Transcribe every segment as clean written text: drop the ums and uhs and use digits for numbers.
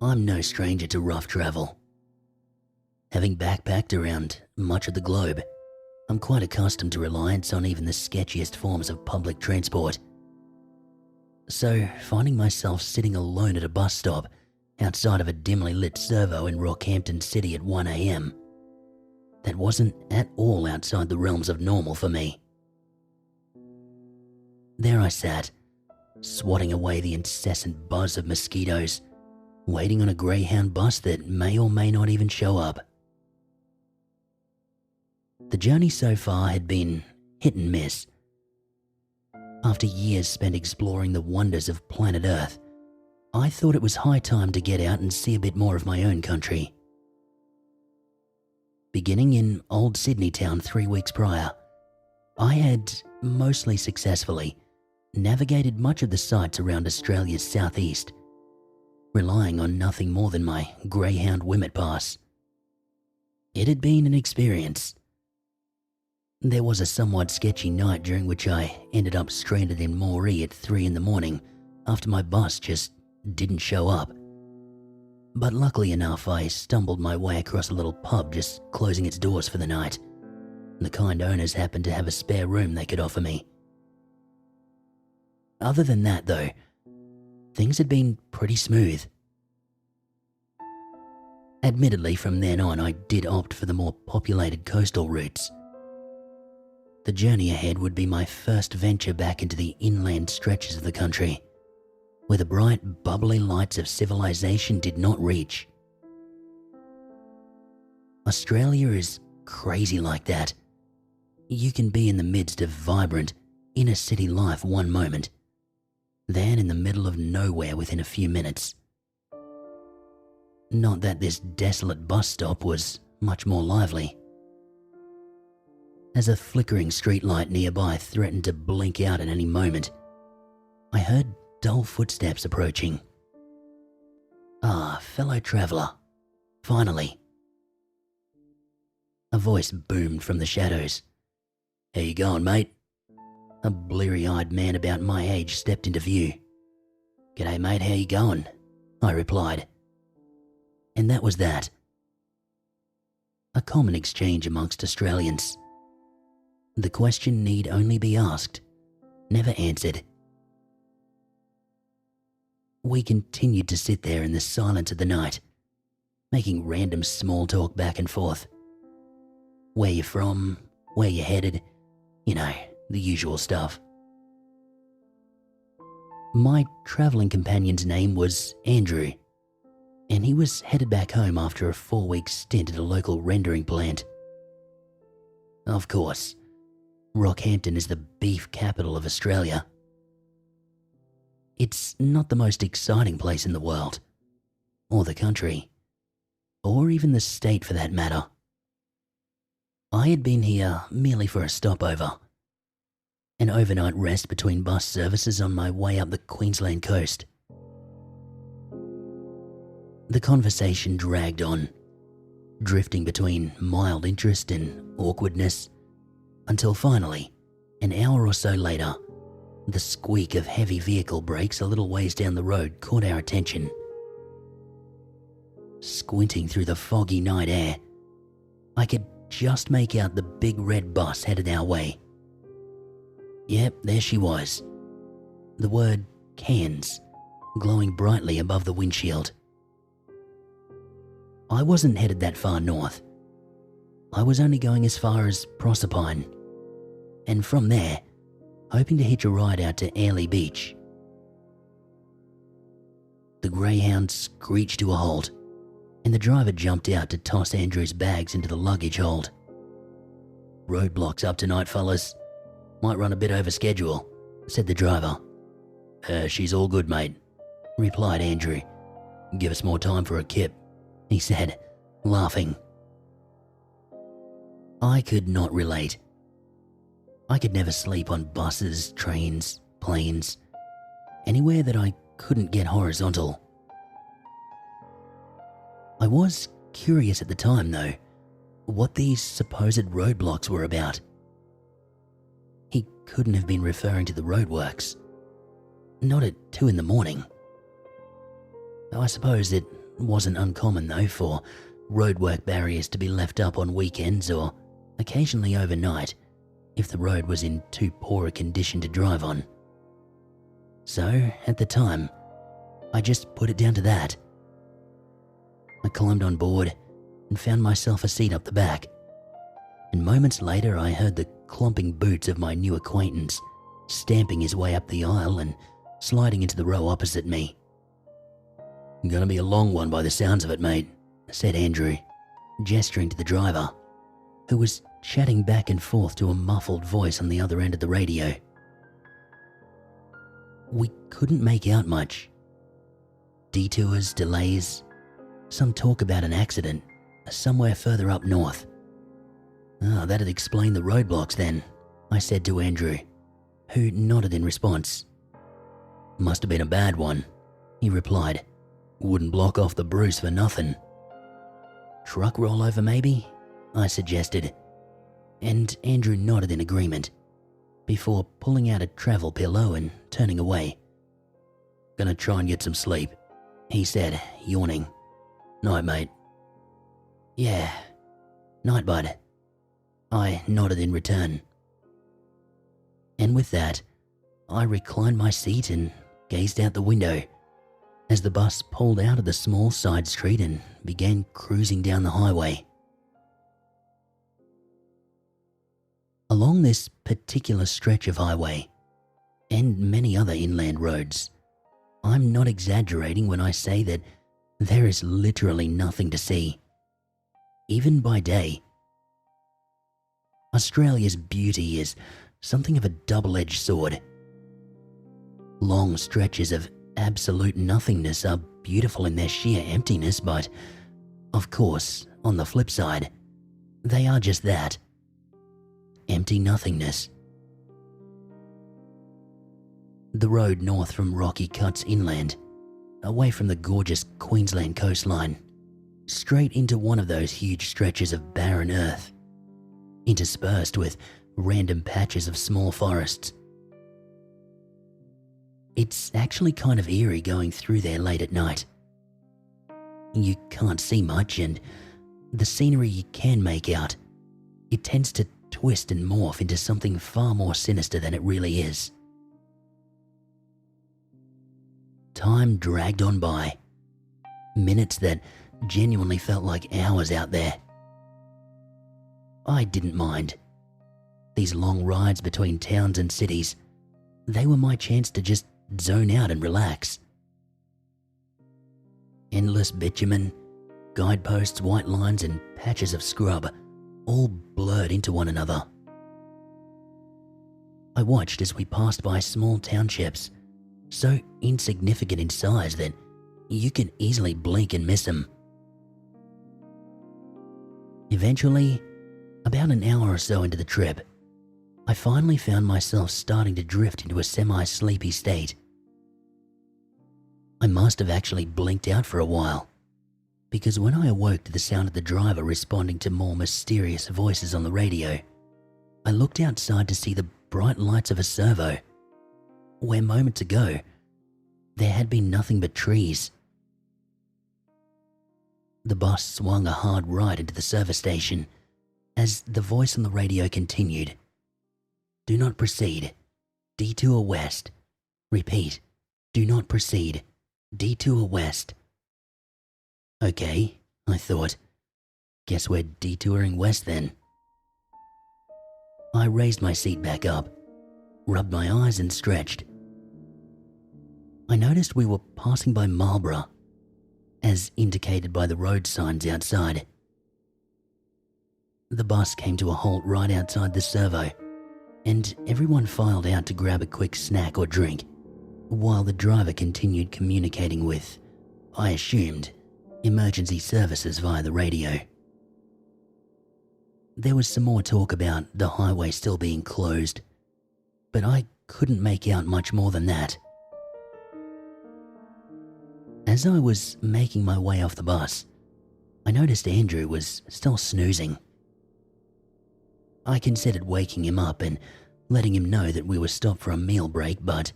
I'm no stranger to rough travel. Having backpacked around much of the globe, I'm quite accustomed to reliance on even the sketchiest forms of public transport. So, finding myself sitting alone at a bus stop outside of a dimly lit servo in Rockhampton City at 1 a.m., that wasn't at all outside the realms of normal for me. There I sat, swatting away the incessant buzz of mosquitoes, waiting on a Greyhound bus that may or may not even show up. The journey so far had been hit and miss. After years spent exploring the wonders of planet Earth, I thought it was high time to get out and see a bit more of my own country. Beginning in old Sydney town 3 weeks prior, I had, mostly successfully, navigated much of the sights around Australia's southeast, relying on nothing more than my Greyhound Wimmet Pass. It had been an experience. There was a somewhat sketchy night during which I ended up stranded in Moree at 3 in the morning after my bus just didn't show up. But luckily enough, I stumbled my way across a little pub just closing its doors for the night. The kind owners happened to have a spare room they could offer me. Other than that though, things had been pretty smooth. Admittedly, from then on I did opt for the more populated coastal routes. The journey ahead would be my first venture back into the inland stretches of the country, where the bright, bubbly lights of civilization did not reach. Australia is crazy like that. You can be in the midst of vibrant, inner city life one moment, then in the middle of nowhere within a few minutes. Not that this desolate bus stop was much more lively. As a flickering streetlight nearby threatened to blink out at any moment, I heard dull footsteps approaching. Ah, fellow traveller, finally. A voice boomed from the shadows. "How you going, mate?" A bleary-eyed man about my age stepped into view. "G'day, mate, how you going?" I replied. And that was that. A common exchange amongst Australians. The question need only be asked, never answered. We continued to sit there in the silence of the night, making random small talk back and forth. Where you from, where you headed, you know, the usual stuff. My travelling companion's name was Andrew, and he was headed back home after a 4-week stint at a local rendering plant. Of course, Rockhampton is the beef capital of Australia. It's not the most exciting place in the world, or the country, or even the state for that matter. I had been here merely for a stopover, an overnight rest between bus services on my way up the Queensland coast. The conversation dragged on, drifting between mild interest and awkwardness, until finally, an hour or so later, the squeak of heavy vehicle brakes a little ways down the road caught our attention. Squinting through the foggy night air, I could just make out the big red bus headed our way. Yep, there she was. The word Cairns glowing brightly above the windshield. I wasn't headed that far north. I was only going as far as Proserpine, and from there, hoping to hitch a ride out to Airlie Beach. The Greyhound screeched to a halt, and the driver jumped out to toss Andrew's bags into the luggage hold. "Roadblocks up tonight, fellas. Might run a bit over schedule," said the driver. She's all good, mate," replied Andrew. "Give us more time for a kip," he said, laughing. I could not relate. I could never sleep on buses, trains, planes, anywhere that I couldn't get horizontal. I was curious at the time, though, what these supposed roadblocks were about. He couldn't have been referring to the roadworks. Not at 2 in the morning. I suppose it wasn't uncommon though for roadwork barriers to be left up on weekends or occasionally overnight if the road was in too poor a condition to drive on. So, at the time, I just put it down to that. I climbed on board and found myself a seat up the back, and moments later I heard the clomping boots of my new acquaintance stamping his way up the aisle and sliding into the row opposite me. "Gonna be a long one by the sounds of it, mate," said Andrew, gesturing to the driver, who was chatting back and forth to a muffled voice on the other end of the radio. We couldn't make out much. Detours, delays, some talk about an accident somewhere further up north. That'd explain the roadblocks then, I said to Andrew, who nodded in response. "Must have been a bad one," he replied. "Wouldn't block off the Bruce for nothing." "Truck rollover maybe?" I suggested, and Andrew nodded in agreement, before pulling out a travel pillow and turning away. "Gonna try and get some sleep," he said, yawning. "Night, mate." "Yeah, night, bud." I nodded in return. And with that, I reclined my seat and gazed out the window as the bus pulled out of the small side street and began cruising down the highway. Along this particular stretch of highway, and many other inland roads, I'm not exaggerating when I say that there is literally nothing to see, even by day. Australia's beauty is something of a double-edged sword. Long stretches of absolute nothingness are beautiful in their sheer emptiness, but, of course, on the flip side, they are just that. Empty nothingness. The road north from Rocky cuts inland, away from the gorgeous Queensland coastline, straight into one of those huge stretches of barren earth, interspersed with random patches of small forests. It's actually kind of eerie going through there late at night. You can't see much, and the scenery you can make out, it tends to twist and morph into something far more sinister than it really is. Time dragged on by, minutes that genuinely felt like hours out there. I didn't mind. These long rides between towns and cities, they were my chance to just zone out and relax. Endless bitumen, guideposts, white lines and patches of scrub, all blurred into one another. I watched as we passed by small townships, so insignificant in size that you can easily blink and miss them. Eventually, about an hour or so into the trip, I finally found myself starting to drift into a semi-sleepy state. I must have actually blinked out for a while, because when I awoke to the sound of the driver responding to more mysterious voices on the radio, I looked outside to see the bright lights of a servo, where moments ago, there had been nothing but trees. The bus swung a hard right into the service station as the voice on the radio continued. "Do not proceed. Detour west. Repeat. Do not proceed. Detour west." Okay, I thought. Guess we're detouring west then. I raised my seat back up, rubbed my eyes and stretched. I noticed we were passing by Marlborough, as indicated by the road signs outside. The bus came to a halt right outside the servo, and everyone filed out to grab a quick snack or drink, while the driver continued communicating with, I assumed, emergency services via the radio. There was some more talk about the highway still being closed, but I couldn't make out much more than that. As I was making my way off the bus, I noticed Andrew was still snoozing. I considered waking him up and letting him know that we were stopped for a meal break, but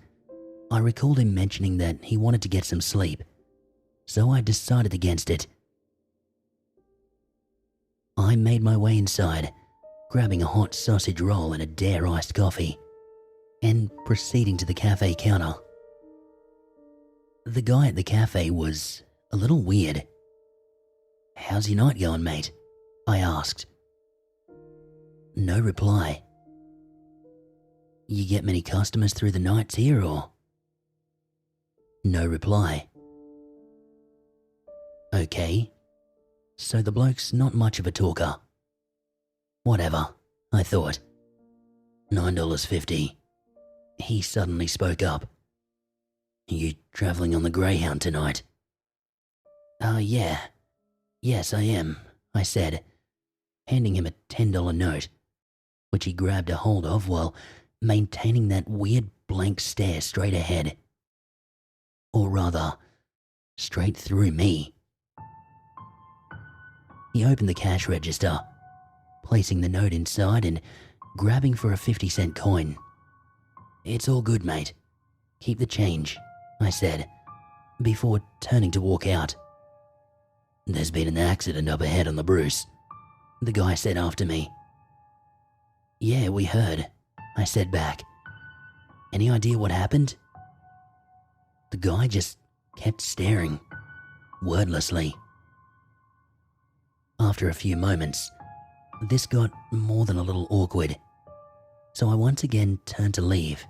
I recalled him mentioning that he wanted to get some sleep, so I decided against it. I made my way inside, grabbing a hot sausage roll and a Dare iced coffee, and proceeding to the cafe counter. The guy at the cafe was a little weird. "How's your night going, mate?" I asked. No reply. "You get many customers through the nights here, or?" No reply. Okay, so the bloke's not much of a talker. Whatever, I thought. $9.50. He suddenly spoke up. "You travelling on the Greyhound tonight?" Yeah. Yes, I am," I said, handing him a $10 note, which he grabbed a hold of while maintaining that weird blank stare straight ahead. Or rather, straight through me. He opened the cash register, placing the note inside and grabbing for a 50-cent coin. "It's all good, mate. Keep the change," I said, before turning to walk out. "There's been an accident up ahead on the Bruce," the guy said after me. "Yeah, we heard," I said back. "Any idea what happened?" The guy just kept staring, wordlessly. After a few moments, this got more than a little awkward, so I once again turned to leave.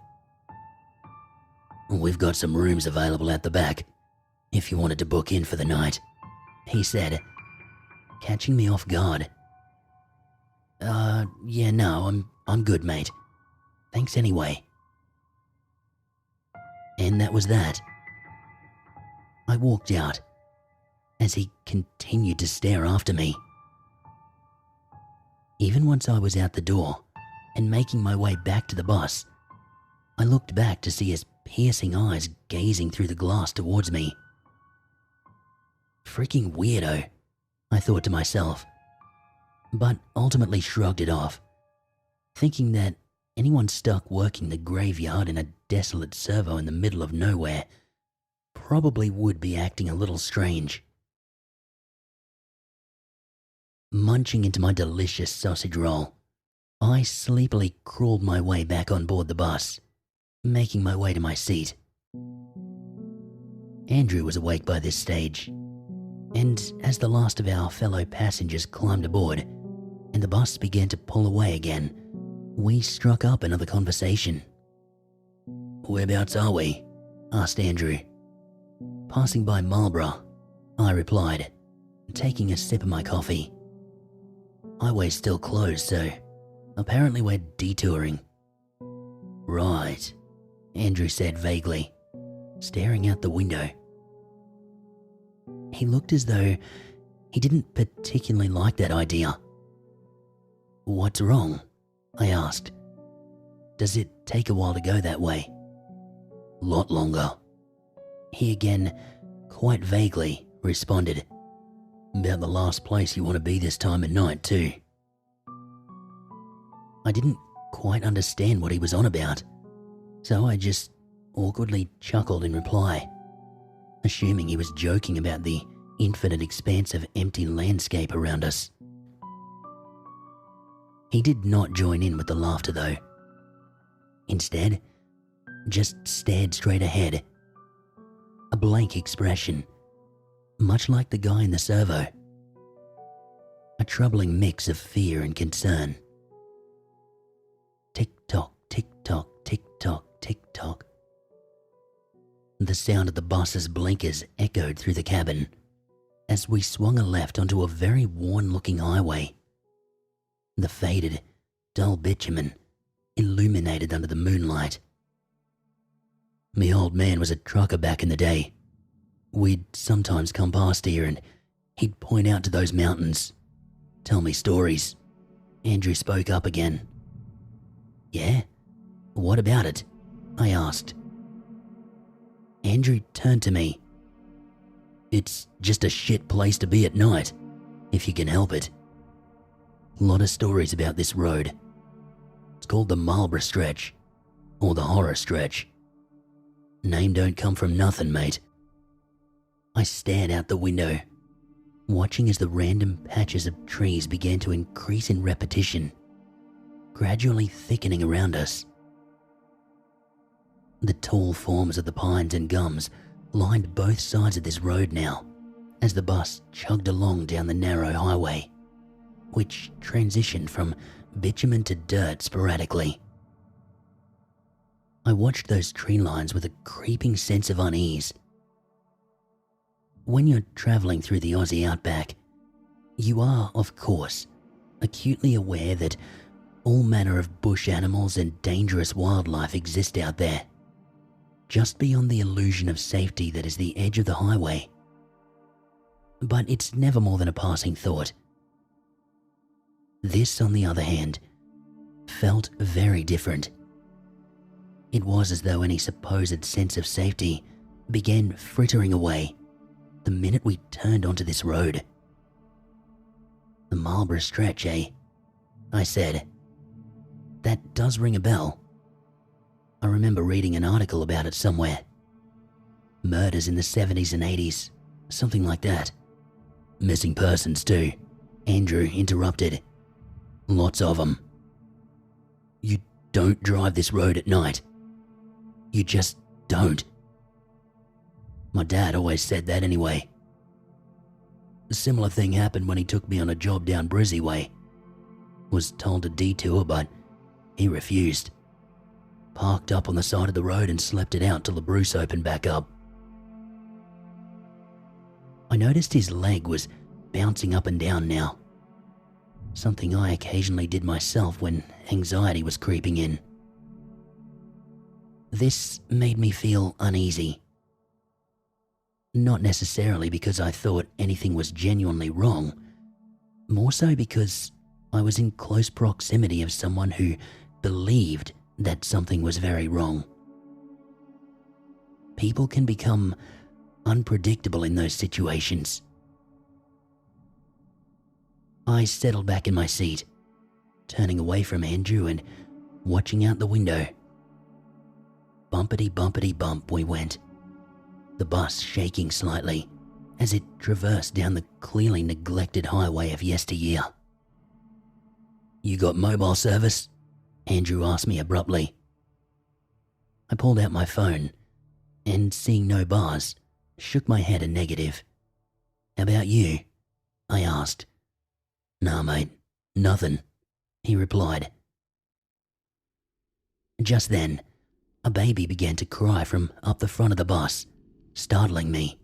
"We've got some rooms available at the back, if you wanted to book in for the night," he said, catching me off guard. Yeah, no, I'm good, mate. Thanks anyway." And that was that. I walked out as he continued to stare after me. Even once I was out the door and making my way back to the bus, I looked back to see his piercing eyes gazing through the glass towards me. Freaking weirdo, I thought to myself, but ultimately shrugged it off, thinking that anyone stuck working the graveyard in a desolate servo in the middle of nowhere probably would be acting a little strange. Munching into my delicious sausage roll, I sleepily crawled my way back on board the bus, making my way to my seat. Andrew was awake by this stage, and as the last of our fellow passengers climbed aboard and the bus began to pull away again, we struck up another conversation. "Whereabouts are we?" asked Andrew. "Passing by Marlborough," I replied, taking a sip of my coffee. "Highway's still closed, so apparently we're detouring." "Right," Andrew said vaguely, staring out the window. He looked as though he didn't particularly like that idea. "What's wrong?" I asked. "Does it take a while to go that way?" "Lot longer," he again, quite vaguely, responded. "About the last place you want to be this time at night, too." I didn't quite understand what he was on about, so I just awkwardly chuckled in reply, assuming he was joking about the infinite expanse of empty landscape around us. He did not join in with the laughter though. Instead, just stared straight ahead. A blank expression, much like the guy in the servo. A troubling mix of fear and concern. Tick-tock, tick-tock, tick-tock, tick-tock. The sound of the bus's blinkers echoed through the cabin as we swung a left onto a very worn-looking highway. The faded, dull bitumen illuminated under the moonlight. Me old man was a trucker back in the day. We'd sometimes come past here and he'd point out to those mountains, tell me stories. Andrew spoke up again. "Yeah? What about it?" I asked. Andrew turned to me. "It's just a shit place to be at night, if you can help it. Lot of stories about this road. It's called the Marlborough Stretch, or the Horror Stretch. Name don't come from nothing, mate." I stared out the window, watching as the random patches of trees began to increase in repetition, gradually thickening around us. The tall forms of the pines and gums lined both sides of this road now, as the bus chugged along down the narrow highway, which transitioned from bitumen to dirt sporadically. I watched those tree lines with a creeping sense of unease. When you're travelling through the Aussie outback, you are, of course, acutely aware that all manner of bush animals and dangerous wildlife exist out there, just beyond the illusion of safety that is the edge of the highway. But it's never more than a passing thought. This, on the other hand, felt very different. It was as though any supposed sense of safety began frittering away the minute we turned onto this road. The Marlborough Stretch, eh? I said. That does ring a bell. I remember reading an article about it somewhere. Murders in the 70s and 80s, something like that. Missing persons too, Andrew interrupted. Lots of them. You don't drive this road at night. You just don't. My dad always said that anyway. A similar thing happened when he took me on a job down Brizzy way. Was told to detour, but he refused. Parked up on the side of the road and slept it out till the Bruce opened back up. I noticed his leg was bouncing up and down now. Something I occasionally did myself when anxiety was creeping in. This made me feel uneasy. Not necessarily because I thought anything was genuinely wrong, more so because I was in close proximity of someone who believed that something was very wrong. People can become unpredictable in those situations. I settled back in my seat, turning away from Andrew and watching out the window. Bumpity bumpity bump we went, the bus shaking slightly as it traversed down the clearly neglected highway of yesteryear. You got mobile service? Andrew asked me abruptly. I pulled out my phone and, seeing no bars, shook my head a negative. How about you? I asked. Nah, mate, nothing, he replied. Just then, a baby began to cry from up the front of the bus, startling me.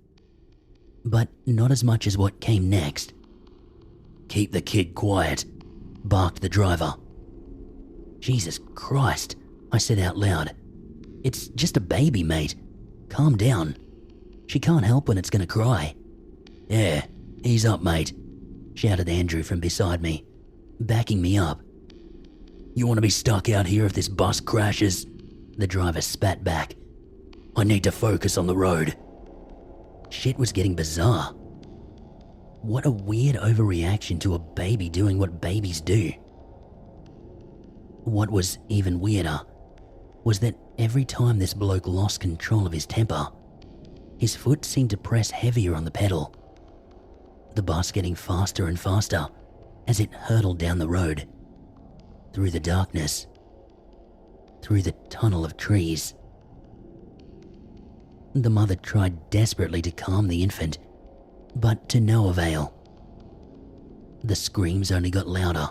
But not as much as what came next. Keep the kid quiet, barked the driver. Jesus Christ, I said out loud. It's just a baby, mate. Calm down. She can't help when it's gonna cry. Yeah, ease up, mate, shouted Andrew from beside me, backing me up. You want to be stuck out here if this bus crashes? The driver spat back. I need to focus on the road. Shit was getting bizarre. What a weird overreaction to a baby doing what babies do. What was even weirder was that every time this bloke lost control of his temper, his foot seemed to press heavier on the pedal, the bus getting faster and faster as it hurtled down the road, through the darkness, through the tunnel of trees. The mother tried desperately to calm the infant, but to no avail. The screams only got louder,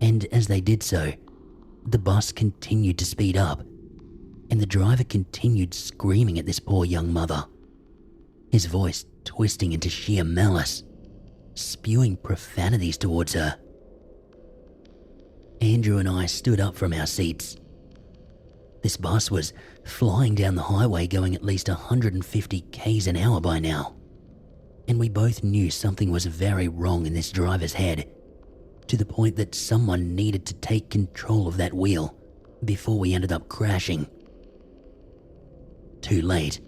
and as they did so, the bus continued to speed up, and the driver continued screaming at this poor young mother, his voice twisting into sheer malice, spewing profanities towards her. Andrew and I stood up from our seats. This bus was flying down the highway going at least 150 k's an hour by now, and we both knew something was very wrong in this driver's head, to the point that someone needed to take control of that wheel before we ended up crashing. Too late.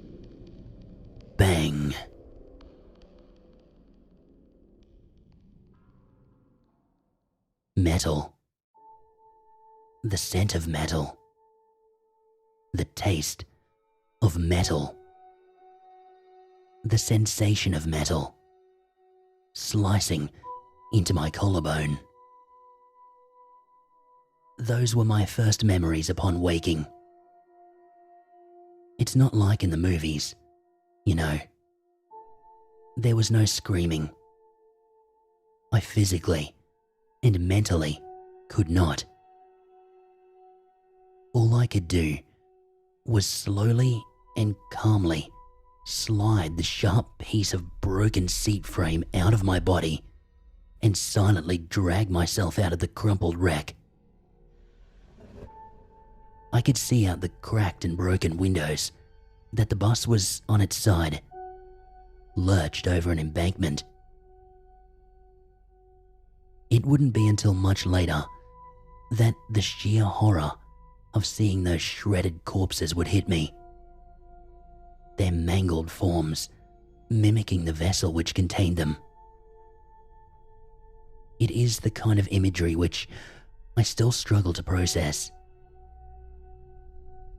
Bang. Metal. The scent of metal. The taste of metal. the sensation of metal slicing into my collarbone. Those were my first memories upon waking. It's not like in the movies, you know. There was no screaming. I physically and mentally could not. All I could do was slowly and calmly slide the sharp piece of broken seat frame out of my body and silently drag myself out of the crumpled wreck. I could see out the cracked and broken windows that the bus was on its side, lurched over an embankment. It wouldn't be until much later that the sheer horror of seeing those shredded corpses would hit me. Their mangled forms mimicking the vessel which contained them. It is the kind of imagery which I still struggle to process.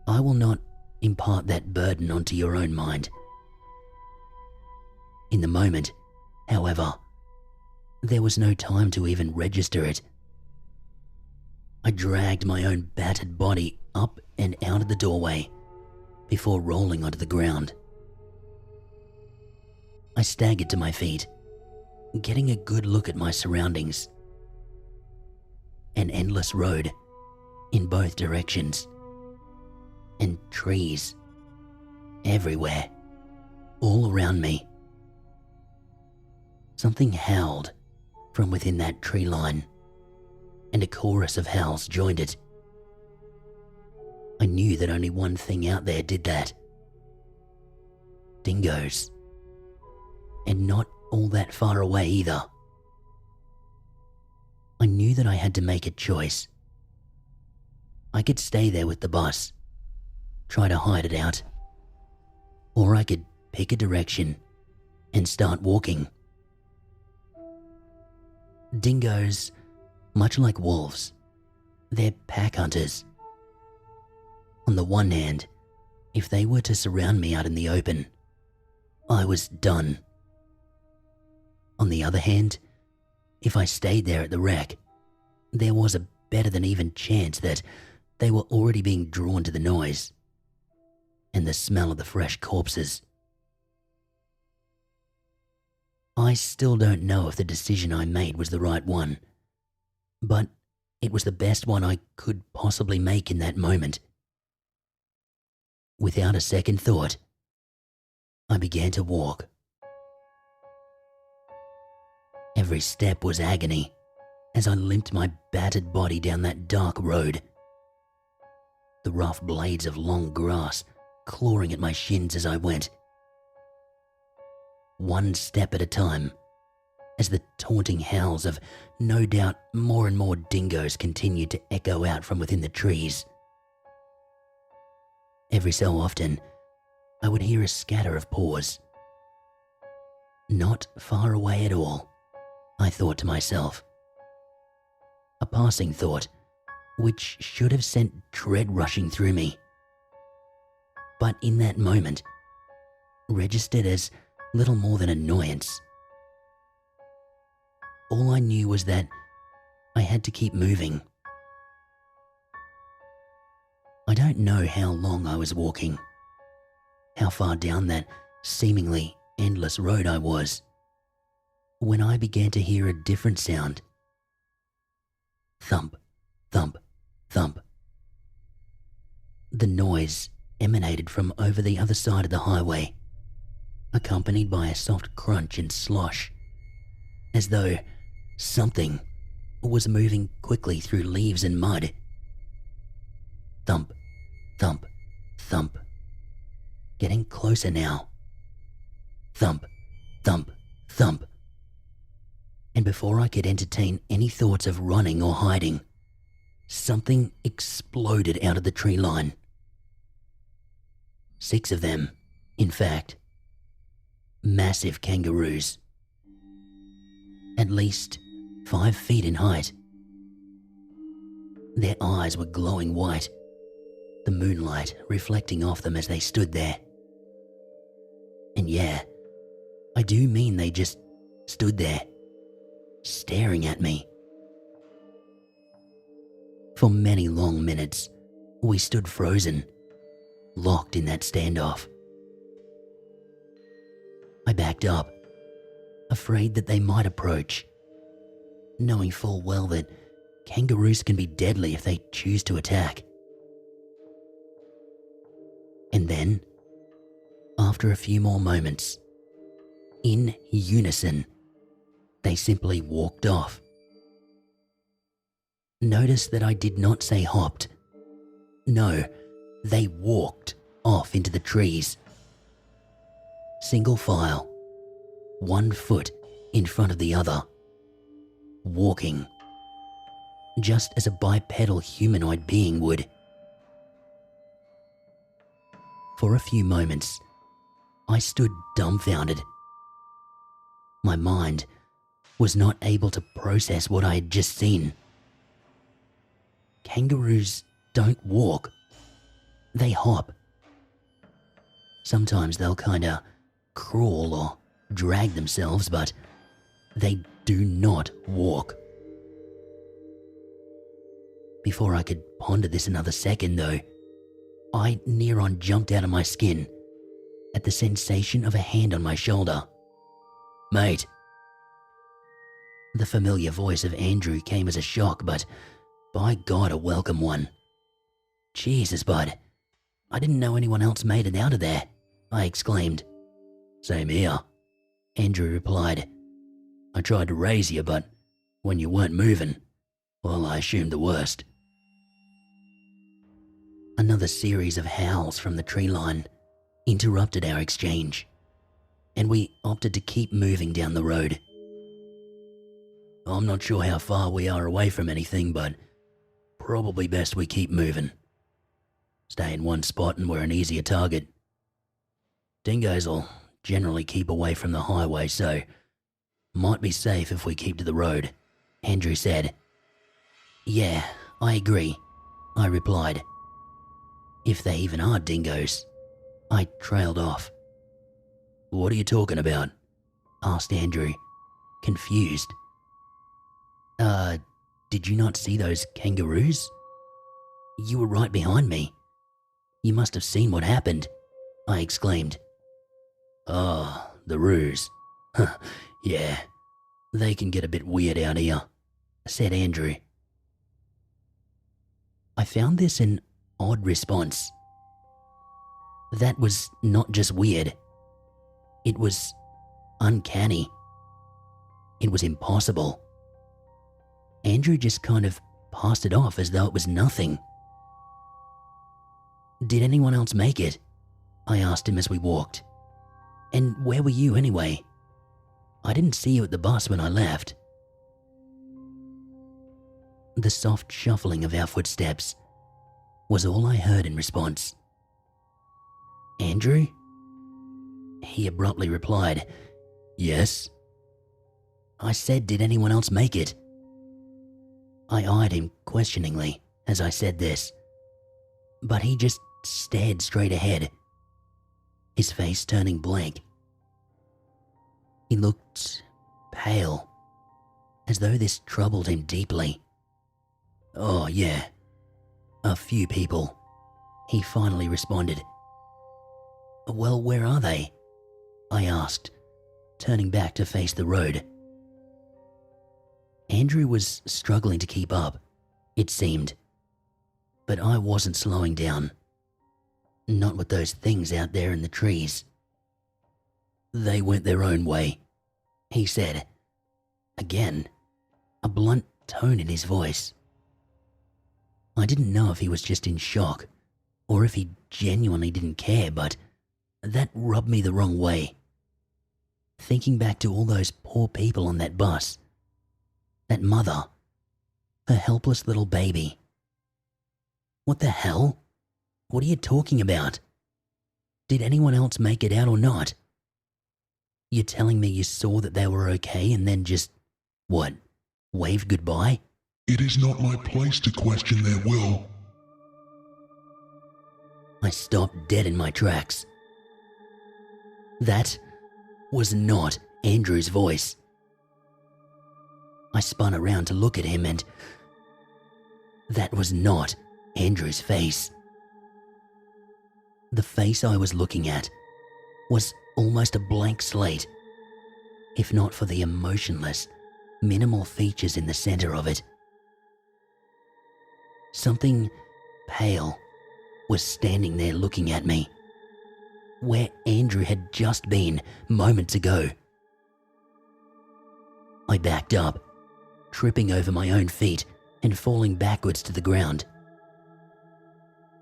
I will not impart that burden onto your own mind. In the moment, however, there was no time to even register it. I dragged my own battered body up and out of the doorway before rolling onto the ground. I staggered to my feet, getting a good look at my surroundings. An endless road in both directions, and trees everywhere, all around me. Something howled from within that tree line, and a chorus of howls joined it. I knew that only one thing out there did that. Dingoes. And not all that far away either. I knew that I had to make a choice. I could stay there with the bus, try to hide it out, or I could pick a direction and start walking. Dingoes, much like wolves, they're pack hunters. On the one hand, if they were to surround me out in the open, I was done. On the other hand, if I stayed there at the wreck, there was a better than even chance that they were already being drawn to the noise and the smell of the fresh corpses. I still don't know if the decision I made was the right one, but it was the best one I could possibly make in that moment. Without a second thought, I began to walk. Every step was agony as I limped my battered body down that dark road. The rough blades of long grass clawing at my shins as I went. One step at a time, as the taunting howls of no doubt more and more dingoes continued to echo out from within the trees. Every so often, I would hear a scatter of paws. Not far away at all, I thought to myself. A passing thought, which should have sent dread rushing through me. But in that moment, registered as little more than annoyance. All I knew was that I had to keep moving. I don't know how long I was walking, how far down that seemingly endless road I was, when I began to hear a different sound. Thump, thump, thump. The noise emanated from over the other side of the highway, accompanied by a soft crunch and slosh, as though something was moving quickly through leaves and mud. Thump, thump, thump. Getting closer now. Thump, thump, thump. And before I could entertain any thoughts of running or hiding, something exploded out of the tree line. 6 of them, in fact. Massive kangaroos. At least 5 feet in height. Their eyes were glowing white, the moonlight reflecting off them as they stood there. And yeah, I do mean they just stood there, staring at me. For many long minutes, we stood frozen, locked in that standoff. I backed up, afraid that they might approach, knowing full well that kangaroos can be deadly if they choose to attack. And then, after a few more moments, in unison, they simply walked off. Notice that I did not say hopped. No, they walked off into the trees. Single file, 1 foot in front of the other, walking, just as a bipedal humanoid being would. For a few moments, I stood dumbfounded. My mind was not able to process what I had just seen. Kangaroos don't walk. They hop. Sometimes they'll kinda crawl or drag themselves, but they do not walk. Before I could ponder this another second, though, I near on jumped out of my skin at the sensation of a hand on my shoulder. "Mate." The familiar voice of Andrew came as a shock, but by God, a welcome one. "Jesus, bud. I didn't know anyone else made it out of there," I exclaimed. "Same here," Andrew replied. "I tried to raise you, but when you weren't moving, well, I assumed the worst." Another series of howls from the tree line interrupted our exchange, and we opted to keep moving down the road. "I'm not sure how far we are away from anything, but probably best we keep moving. Stay in one spot and we're an easier target. Dingoes will generally keep away from the highway, so might be safe if we keep to the road," Andrew said. "Yeah, I agree," I replied. "If they even are dingoes." I trailed off. "What are you talking about?" asked Andrew, confused. Did you not see those kangaroos? You were right behind me. You must have seen what happened," I exclaimed. "Ah, the roos. Yeah, they can get a bit weird out here," said Andrew. I found this an odd response. That was not just weird. It was uncanny. It was impossible. Andrew just kind of passed it off as though it was nothing. "Did anyone else make it?" I asked him as we walked. "And where were you anyway? I didn't see you at the bus when I left." The soft shuffling of our footsteps was all I heard in response. "Andrew?" He abruptly replied, "Yes." I said, "Did anyone else make it?" I eyed him questioningly as I said this, but he just stared straight ahead, his face turning blank. He looked pale, as though this troubled him deeply. "Oh, yeah, a few people," he finally responded. "Well, where are they?" I asked, turning back to face the road. Andrew was struggling to keep up, it seemed, but I wasn't slowing down. Not with those things out there in the trees. "They went their own way," he said, again, a blunt tone in his voice. I didn't know if he was just in shock or if he genuinely didn't care, but that rubbed me the wrong way. Thinking back to all those poor people on that bus, that mother, her helpless little baby. What the hell? What are you talking about? Did anyone else make it out or not? You're telling me you saw that they were okay and then just, what, waved goodbye? "It is not my place to question their will." I stopped dead in my tracks. That was not Andrew's voice. I spun around to look at him, and that was not Andrew's face. The face I was looking at was almost a blank slate, if not for the emotionless, minimal features in the center of it. Something pale was standing there looking at me, where Andrew had just been moments ago. I backed up, tripping over my own feet and falling backwards to the ground.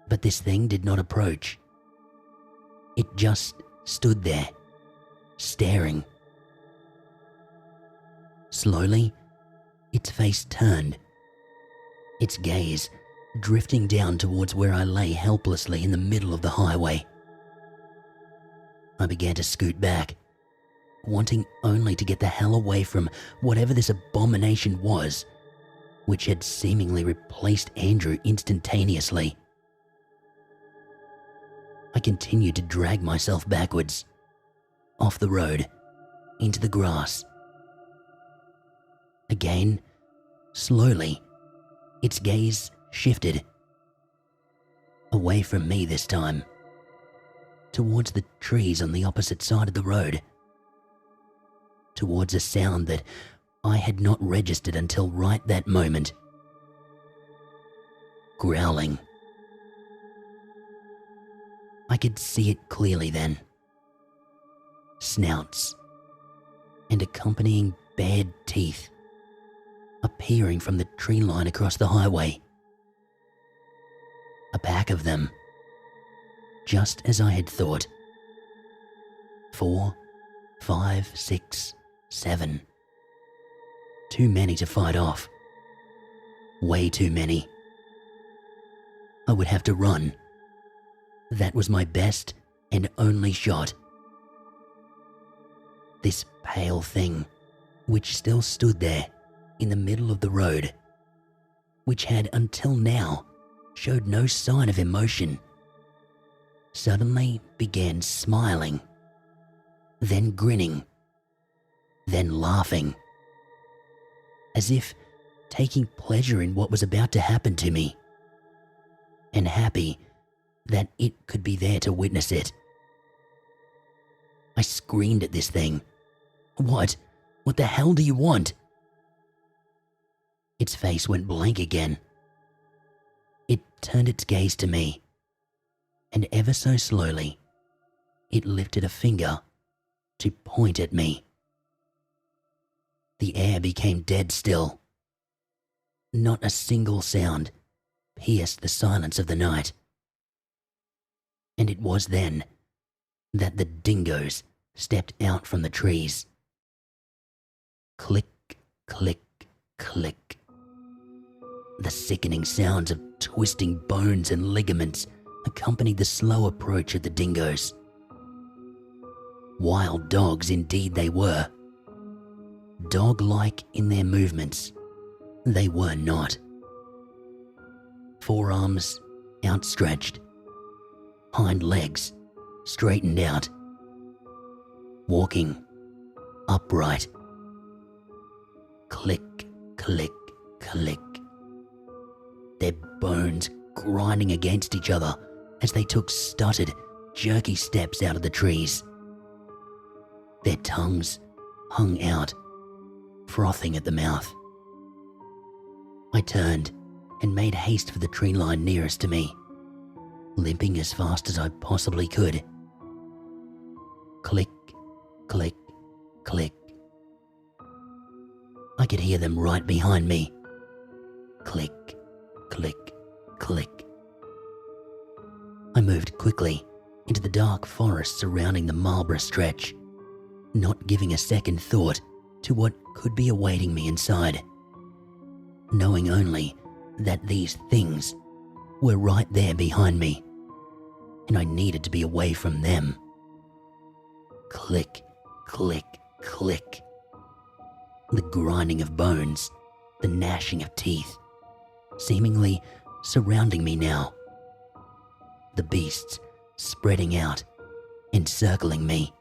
But this thing did not approach. It just stood there, staring. Slowly, its face turned, its gaze drifting down towards where I lay helplessly in the middle of the highway. I began to scoot back, wanting only to get the hell away from whatever this abomination was, which had seemingly replaced Andrew instantaneously. I continued to drag myself backwards, off the road, into the grass. Again, slowly, its gaze shifted. Away from me this time, towards the trees on the opposite side of the road. Towards a sound that I had not registered until right that moment. Growling. I could see it clearly then. Snouts and accompanying bared teeth appearing from the tree line across the highway. A pack of them, just as I had thought. 4, 5, 6, 7. Too many to fight off. Way too many. I would have to run. That was my best and only shot. This pale thing, which still stood there in the middle of the road, which had until now showed no sign of emotion, suddenly began smiling, then grinning, then laughing, as if taking pleasure in what was about to happen to me, and happy that it could be there to witness it. I screamed at this thing. What the hell do you want? Its face went blank again. It turned its gaze to me, and ever so slowly, it lifted a finger to point at me. The air became dead still. Not a single sound pierced the silence of the night. And it was then that the dingoes stepped out from the trees. Click, click, click. The sickening sounds of twisting bones and ligaments accompanied the slow approach of the dingoes. Wild dogs indeed they were. Dog-like in their movements, they were not. Forearms outstretched, hind legs straightened out, walking upright. Click, click, click. Their bones grinding against each other as they took stuttered, jerky steps out of the trees. Their tongues hung out, frothing at the mouth. I turned and made haste for the tree line nearest to me, limping as fast as I possibly could. Click, click, click. I could hear them right behind me. Click, click, click. I moved quickly into the dark forest surrounding the Marlborough Stretch, not giving a second thought to what could be awaiting me inside, knowing only that these things were right there behind me, and I needed to be away from them. Click, click, click. The grinding of bones, the gnashing of teeth, seemingly surrounding me now. The beasts spreading out, encircling me.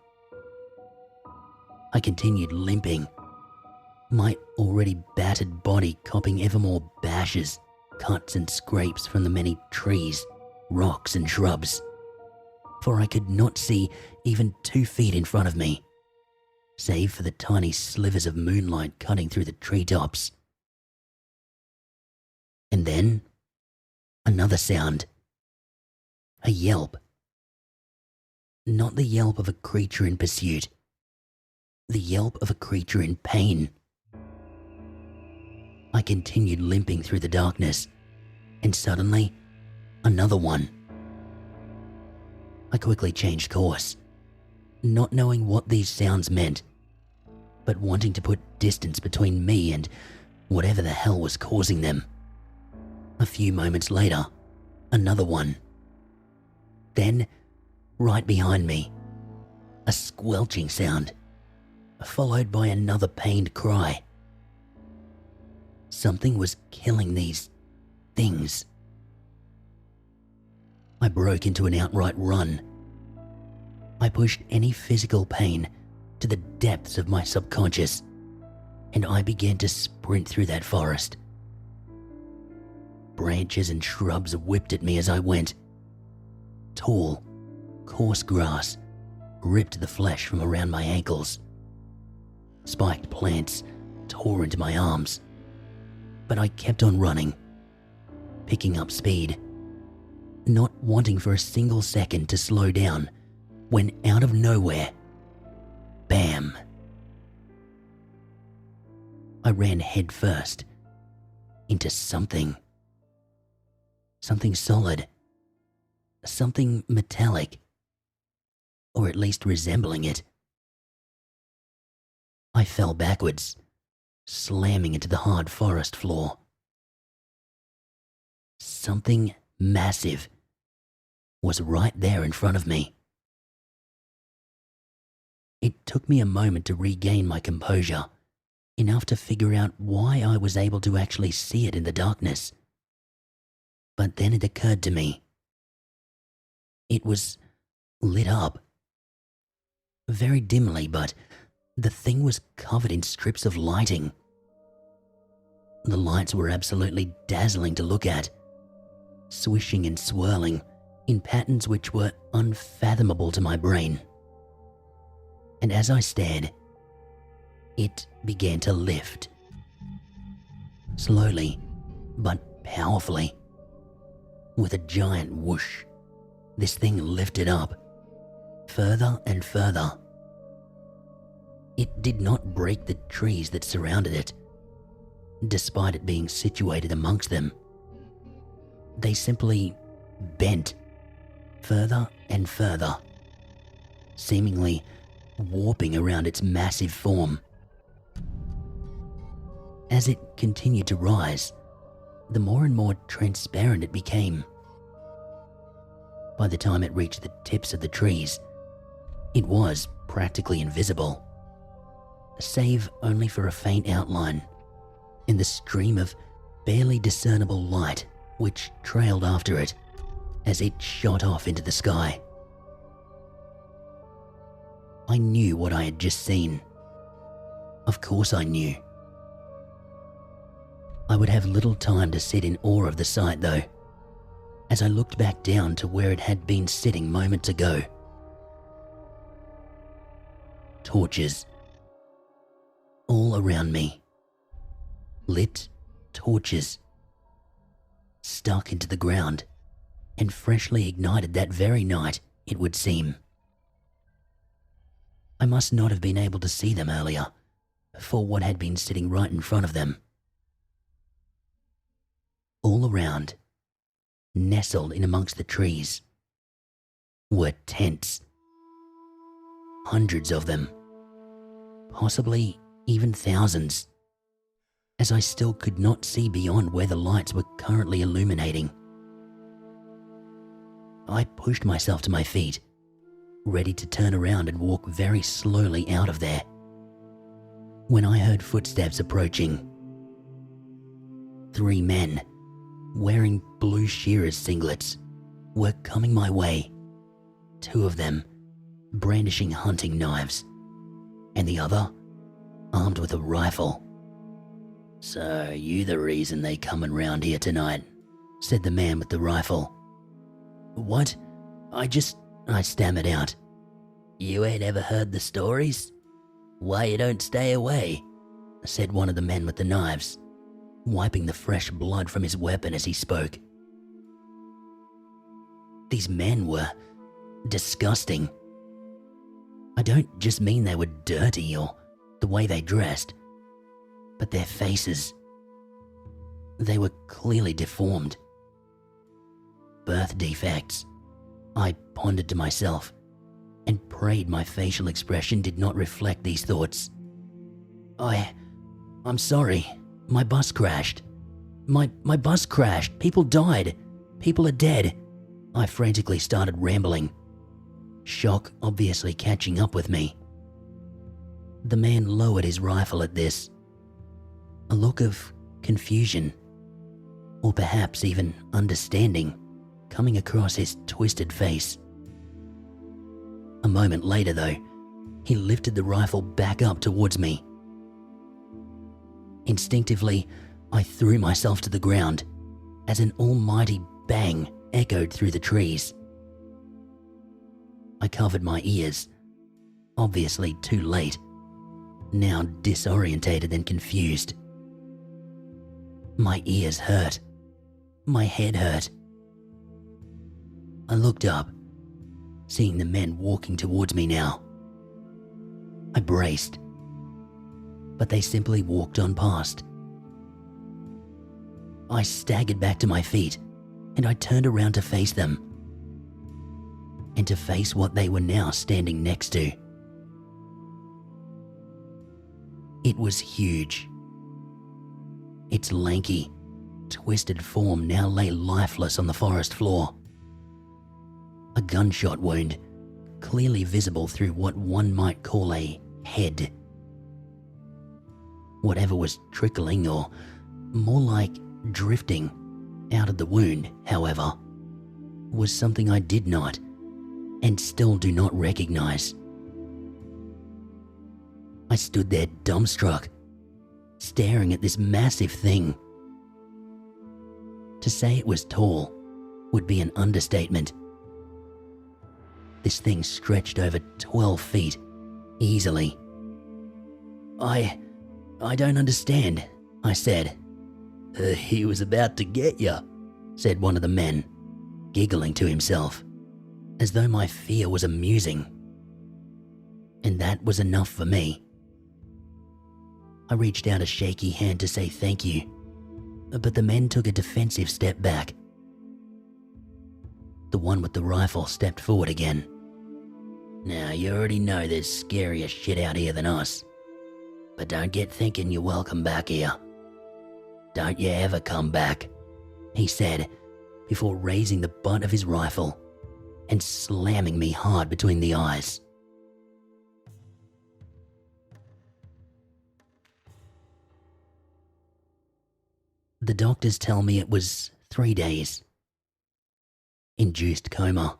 I continued limping, my already battered body copping ever more bashes, cuts and scrapes from the many trees, rocks and shrubs, for I could not see even 2 feet in front of me, save for the tiny slivers of moonlight cutting through the treetops. And then, another sound. A yelp. Not the yelp of a creature in pursuit. The yelp of a creature in pain. I continued limping through the darkness, and suddenly, another one. I quickly changed course, not knowing what these sounds meant, but wanting to put distance between me and whatever the hell was causing them. A few moments later, another one. Then, right behind me, a squelching sound, followed by another pained cry. Something was killing these things. I broke into an outright run. I pushed any physical pain to the depths of my subconscious, and I began to sprint through that forest. Branches and shrubs whipped at me as I went. Tall, coarse grass ripped the flesh from around my ankles. Spiked plants tore into my arms, but I kept on running, picking up speed, not wanting for a single second to slow down when out of nowhere, bam! I ran head first into something solid, something metallic, or at least resembling it. I fell backwards, slamming into the hard forest floor. Something massive was right there in front of me. It took me a moment to regain my composure, enough to figure out why I was able to actually see it in the darkness. But then it occurred to me. It was lit up. Very dimly, but the thing was covered in strips of lighting. The lights were absolutely dazzling to look at, swishing and swirling in patterns which were unfathomable to my brain. And as I stared, it began to lift. Slowly, but powerfully. With a giant whoosh, this thing lifted up, further and further. It did not break the trees that surrounded it, despite it being situated amongst them. They simply bent further and further, seemingly warping around its massive form. As it continued to rise, the more and more transparent it became. By the time it reached the tips of the trees, it was practically invisible, save only for a faint outline in the stream of barely discernible light which trailed after it as it shot off into the sky. I knew what I had just seen. Of course I knew. I would have little time to sit in awe of the sight though, as I looked back down to where it had been sitting moments ago. Torches. All around me. Lit torches. Stuck into the ground and freshly ignited that very night, it would seem. I must not have been able to see them earlier, for what had been sitting right in front of them. All around, nestled in amongst the trees, were tents. Hundreds of them, possibly even thousands, as I still could not see beyond where the lights were currently illuminating. I pushed myself to my feet, ready to turn around and walk very slowly out of there, when I heard footsteps approaching. 3 men, wearing blue shearers singlets, were coming my way, 2 of them brandishing hunting knives. and the other armed with a rifle. "So you the reason they coming round here tonight?" said the man with the rifle. "What? I stammered out. "You ain't ever heard the stories? Why you don't stay away?" said one of the men with the knives, wiping the fresh blood from his weapon as he spoke. These men were disgusting. I don't just mean they were dirty or the way they dressed, but their faces. They were clearly deformed. Birth defects. I pondered to myself and prayed my facial expression did not reflect these thoughts. I'm sorry. My bus crashed. My bus crashed. People died. People are dead. I frantically started rambling, shock obviously catching up with me. The man lowered his rifle at this, a look of confusion, or perhaps even understanding, coming across his twisted face. A moment later, though, he lifted the rifle back up towards me. Instinctively, I threw myself to the ground as an almighty bang echoed through the trees. I covered my ears, obviously too late, now disorientated and confused. My ears hurt. My head hurt. I looked up, seeing the men walking towards me now. I braced, but they simply walked on past. I staggered back to my feet and I turned around to face them, and to face what they were now standing next to. It was huge. Its lanky, twisted form now lay lifeless on the forest floor. A gunshot wound, clearly visible through what one might call a head. Whatever was trickling, or more like drifting, out of the wound, however, was something I did not, and still do not recognize. I stood there dumbstruck, staring at this massive thing. To say it was tall would be an understatement. This thing stretched over 12 feet, easily. I don't understand," I said. He was about to get ya," said one of the men, giggling to himself, as though my fear was amusing. And that was enough for me. I reached out a shaky hand to say thank you, but the men took a defensive step back. The one with the rifle stepped forward again. "Now, you already know there's scarier shit out here than us, but don't get thinking you're welcome back here. Don't you ever come back," he said, before raising the butt of his rifle and slamming me hard between the eyes. The doctors tell me it was 3 days. Induced coma.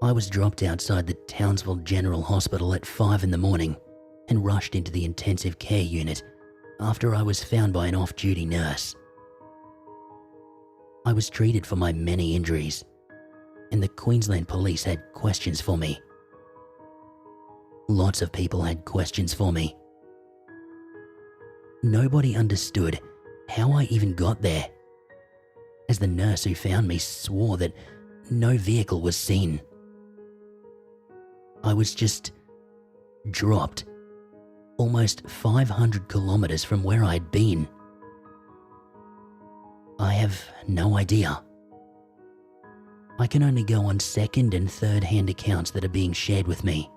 I was dropped outside the Townsville General Hospital at 5 in the morning and rushed into the intensive care unit after I was found by an off-duty nurse. I was treated for my many injuries, and the Queensland Police had questions for me. Lots of people had questions for me. Nobody understood how I even got there, as the nurse who found me swore that no vehicle was seen. I was just dropped almost 500 kilometers from where I'd been. I have no idea. I can only go on second and third hand accounts that are being shared with me.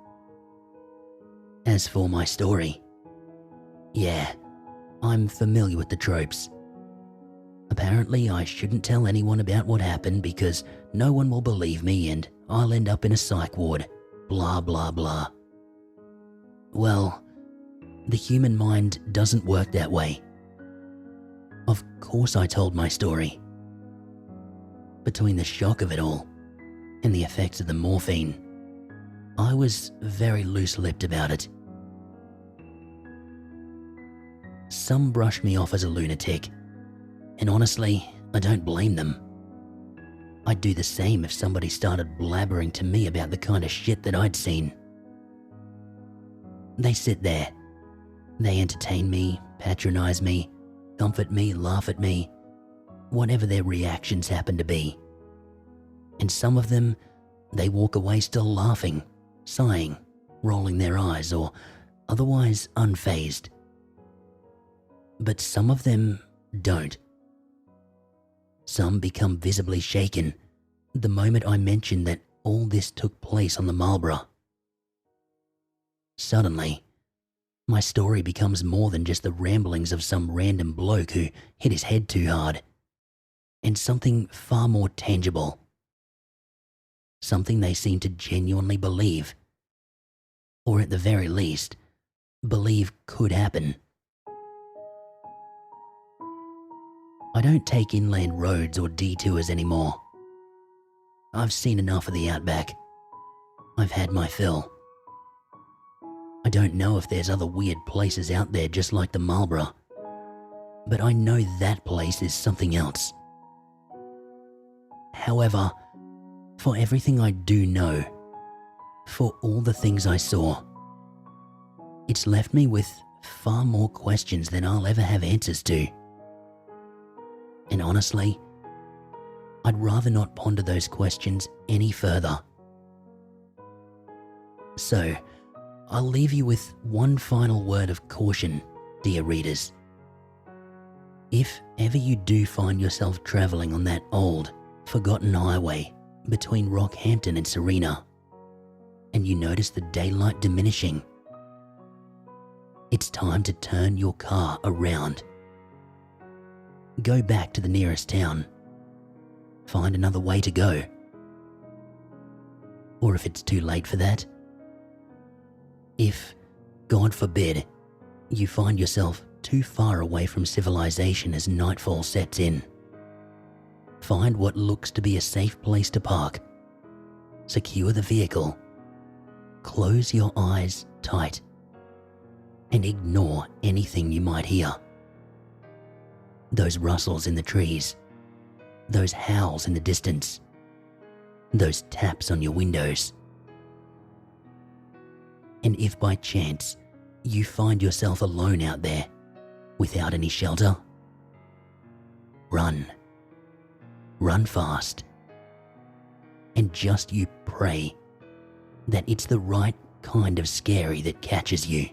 As for my story, yeah, I'm familiar with the tropes. Apparently, I shouldn't tell anyone about what happened because no one will believe me and I'll end up in a psych ward, blah blah blah. Well, the human mind doesn't work that way. Of course I told my story. Between the shock of it all and the effects of the morphine, I was very loose-lipped about it. Some brushed me off as a lunatic, and honestly, I don't blame them. I'd do the same if somebody started blabbering to me about the kind of shit that I'd seen. They sit there. They entertain me, patronize me, comfort me, laugh at me, whatever their reactions happen to be. And some of them, they walk away still laughing, sighing, rolling their eyes, or otherwise unfazed. But some of them don't. Some become visibly shaken the moment I mention that all this took place on the Marlborough. Suddenly, my story becomes more than just the ramblings of some random bloke who hit his head too hard, and something far more tangible. Something they seem to genuinely believe, or at the very least, believe could happen. I don't take inland roads or detours anymore. I've seen enough of the outback. I've had my fill. I don't know if there's other weird places out there just like the Marlborough, but I know that place is something else. However, for everything I do know, for all the things I saw, it's left me with far more questions than I'll ever have answers to. And honestly, I'd rather not ponder those questions any further. So, I'll leave you with one final word of caution, dear readers. If ever you do find yourself travelling on that old, forgotten highway between Rockhampton and Serena, and you notice the daylight diminishing, it's time to turn your car around. Go back to the nearest town. Find another way to go. Or if it's too late for that, if, God forbid, you find yourself too far away from civilization as nightfall sets in, find what looks to be a safe place to park, secure the vehicle, close your eyes tight, and ignore anything you might hear. Those rustles in the trees, those howls in the distance, those taps on your windows. And if by chance you find yourself alone out there, without any shelter, run. Run fast. And just you pray that it's the right kind of scary that catches you.